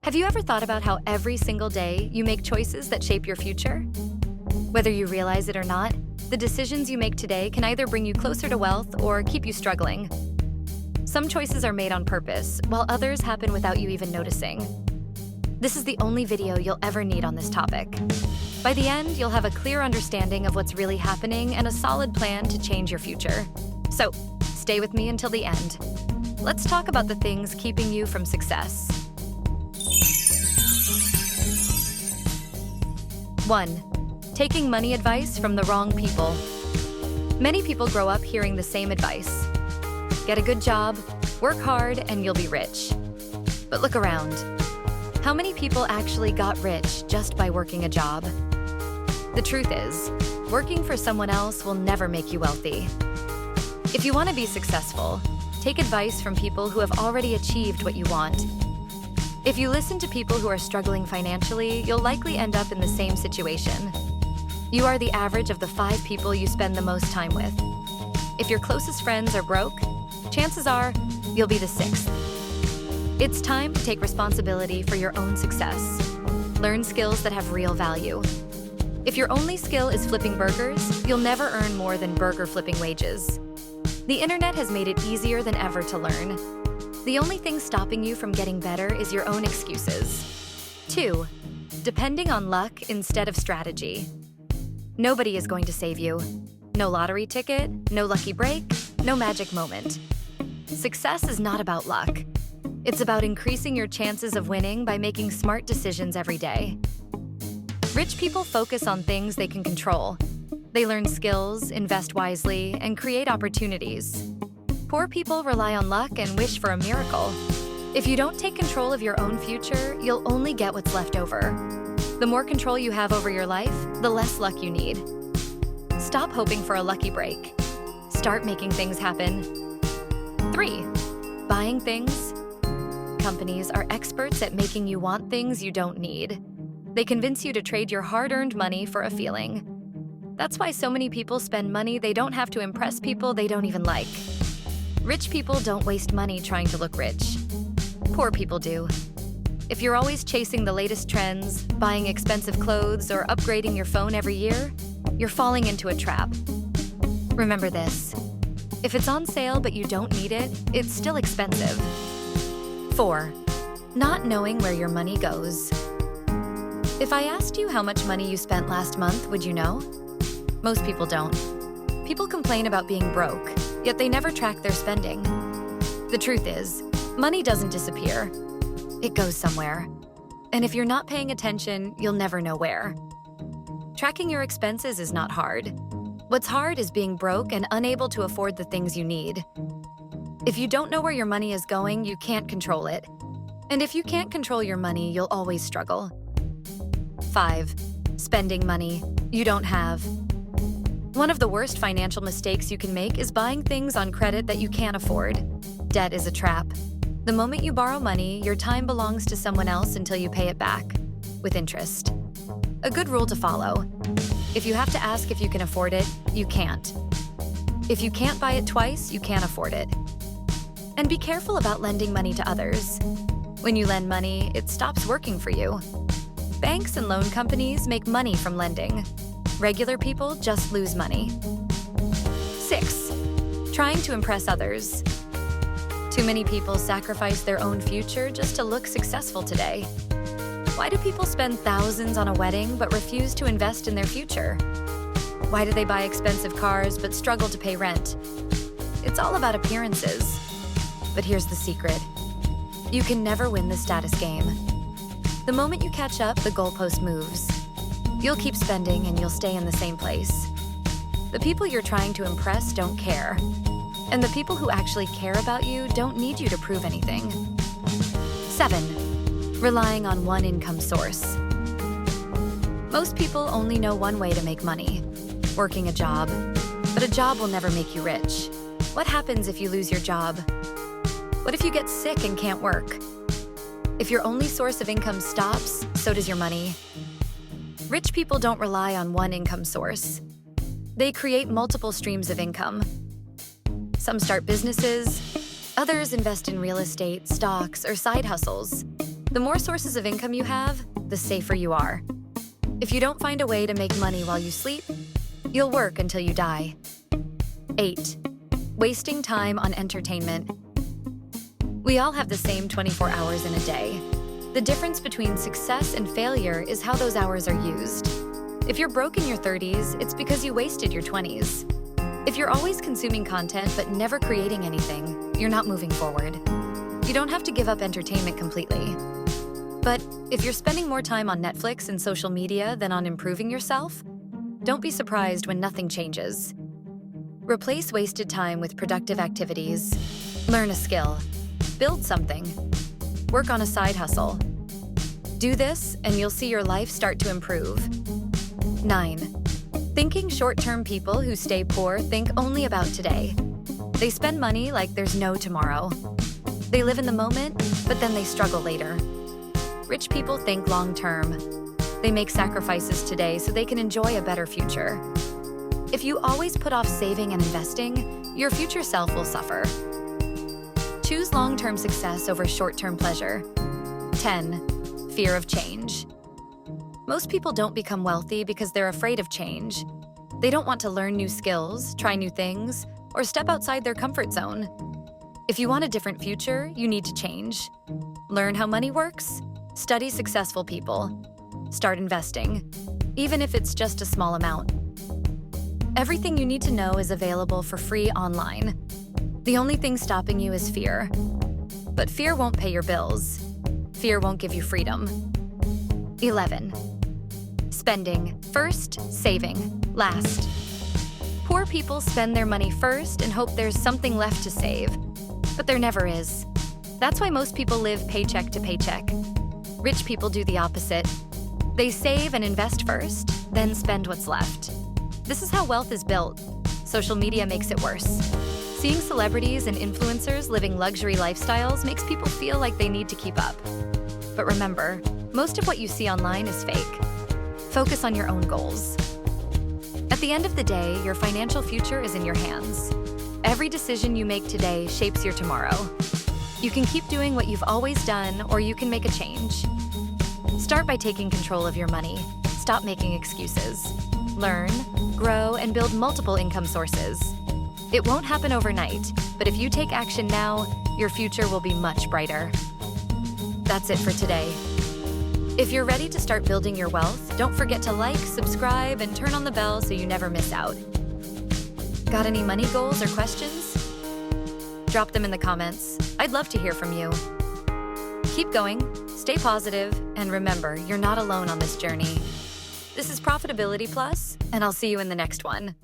Have you ever thought about how every single day you make choices that shape your future? Whether you realize it or not, the decisions you make today can either bring you closer to wealth or keep you struggling. Some choices are made on purpose, while others happen without you even noticing. This is the only video you'll ever need on this topic. By the end, you'll have a clear understanding of what's really happening and a solid plan to change your future. So, stay with me until the end. Let's talk about the things keeping you from success. 1. Taking money advice from the wrong people. Many people grow up hearing the same advice. Get a good job, work hard, and you'll be rich. But look around. How many people actually got rich just by working a job? The truth is, working for someone else will never make you wealthy. If you want to be successful, take advice from people who have already achieved what you want. If you listen to people who are struggling financially, you'll likely end up in the same situation. You are the average of the 5 people you spend the most time with. If your closest friends are broke, chances are you'll be the 6th. It's time to take responsibility for your own success. Learn skills that have real value. If your only skill is flipping burgers, you'll never earn more than burger flipping wages. The internet has made it easier than ever to learn. The only thing stopping you from getting better is your own excuses. 2. Depending on luck instead of strategy. Nobody is going to save you. No lottery ticket, no lucky break, no magic moment. Success is not about luck. It's about increasing your chances of winning by making smart decisions every day. Rich people focus on things they can control. They learn skills, invest wisely, and create opportunities. Poor people rely on luck and wish for a miracle. If you don't take control of your own future, you'll only get what's left over. The more control you have over your life, the less luck you need. Stop hoping for a lucky break. Start making things happen. 3. Buying things. Companies are experts at making you want things you don't need. They convince you to trade your hard-earned money for a feeling. That's why so many people spend money they don't have to impress people they don't even like. Rich people don't waste money trying to look rich. Poor people do. If you're always chasing the latest trends, buying expensive clothes, or upgrading your phone every year, you're falling into a trap. Remember this. If it's on sale but you don't need it, it's still expensive. 4. Not knowing where your money goes. If I asked you how much money you spent last month, would you know? Most people don't. People complain about being broke, yet they never track their spending. The truth is, money doesn't disappear. It goes somewhere. And if you're not paying attention, you'll never know where. Tracking your expenses is not hard. What's hard is being broke and unable to afford the things you need. If you don't know where your money is going, you can't control it. And if you can't control your money, you'll always struggle. 5. Spending money you don't have. One of the worst financial mistakes you can make is buying things on credit that you can't afford. Debt is a trap. The moment you borrow money, your time belongs to someone else until you pay it back, with interest. A good rule to follow. If you have to ask if you can afford it, you can't. If you can't buy it twice, you can't afford it. And be careful about lending money to others. When you lend money, it stops working for you. Banks and loan companies make money from lending. Regular people just lose money. 6. Trying to impress others. Too many people sacrifice their own future just to look successful today. Why do people spend thousands on a wedding but refuse to invest in their future? Why do they buy expensive cars but struggle to pay rent? It's all about appearances. But here's the secret. You can never win the status game. The moment you catch up, the goalpost moves. You'll keep spending and you'll stay in the same place. The people you're trying to impress don't care. And the people who actually care about you don't need you to prove anything. 7. Relying on one income source. Most people only know one way to make money, working a job. But a job will never make you rich. What happens if you lose your job? What if you get sick and can't work? If your only source of income stops, so does your money. Rich people don't rely on one income source. They create multiple streams of income. Some start businesses, others invest in real estate, stocks, or side hustles. The more sources of income you have, the safer you are. If you don't find a way to make money while you sleep, you'll work until you die. 8. Wasting time on entertainment. We all have the same 24 hours in a day. The difference between success and failure is how those hours are used. If you're broke in your 30s, it's because you wasted your 20s. If you're always consuming content but never creating anything, you're not moving forward. You don't have to give up entertainment completely. But if you're spending more time on Netflix and social media than on improving yourself, don't be surprised when nothing changes. Replace wasted time with productive activities. Learn a skill. Build something. Work on a side hustle. Do this, and you'll see your life start to improve. 9. Thinking short-term people who stay poor think only about today. They spend money like there's no tomorrow. They live in the moment, but then they struggle later. Rich people think long-term. They make sacrifices today so they can enjoy a better future. If you always put off saving and investing, your future self will suffer. Choose long-term success over short-term pleasure. 10. Fear of change. Most people don't become wealthy because they're afraid of change. They don't want to learn new skills, try new things, or step outside their comfort zone. If you want a different future, you need to change. Learn how money works. Study successful people. Start investing, even if it's just a small amount. Everything you need to know is available for free online. The only thing stopping you is fear. But fear won't pay your bills. Fear won't give you freedom. 11. Spending first, saving last. Poor people spend their money first and hope there's something left to save. But there never is. That's why most people live paycheck to paycheck. Rich people do the opposite. They save and invest first, then spend what's left. This is how wealth is built. Social media makes it worse. Seeing celebrities and influencers living luxury lifestyles makes people feel like they need to keep up. But remember, most of what you see online is fake. Focus on your own goals. At the end of the day, your financial future is in your hands. Every decision you make today shapes your tomorrow. You can keep doing what you've always done, or you can make a change. Start by taking control of your money. Stop making excuses. Learn, grow, and build multiple income sources. It won't happen overnight, but if you take action now, your future will be much brighter. That's it for today. If you're ready to start building your wealth, don't forget to like, subscribe, and turn on the bell so you never miss out. Got any money goals or questions? Drop them in the comments. I'd love to hear from you. Keep going, stay positive, and remember, you're not alone on this journey. This is Profitability Plus, and I'll see you in the next one.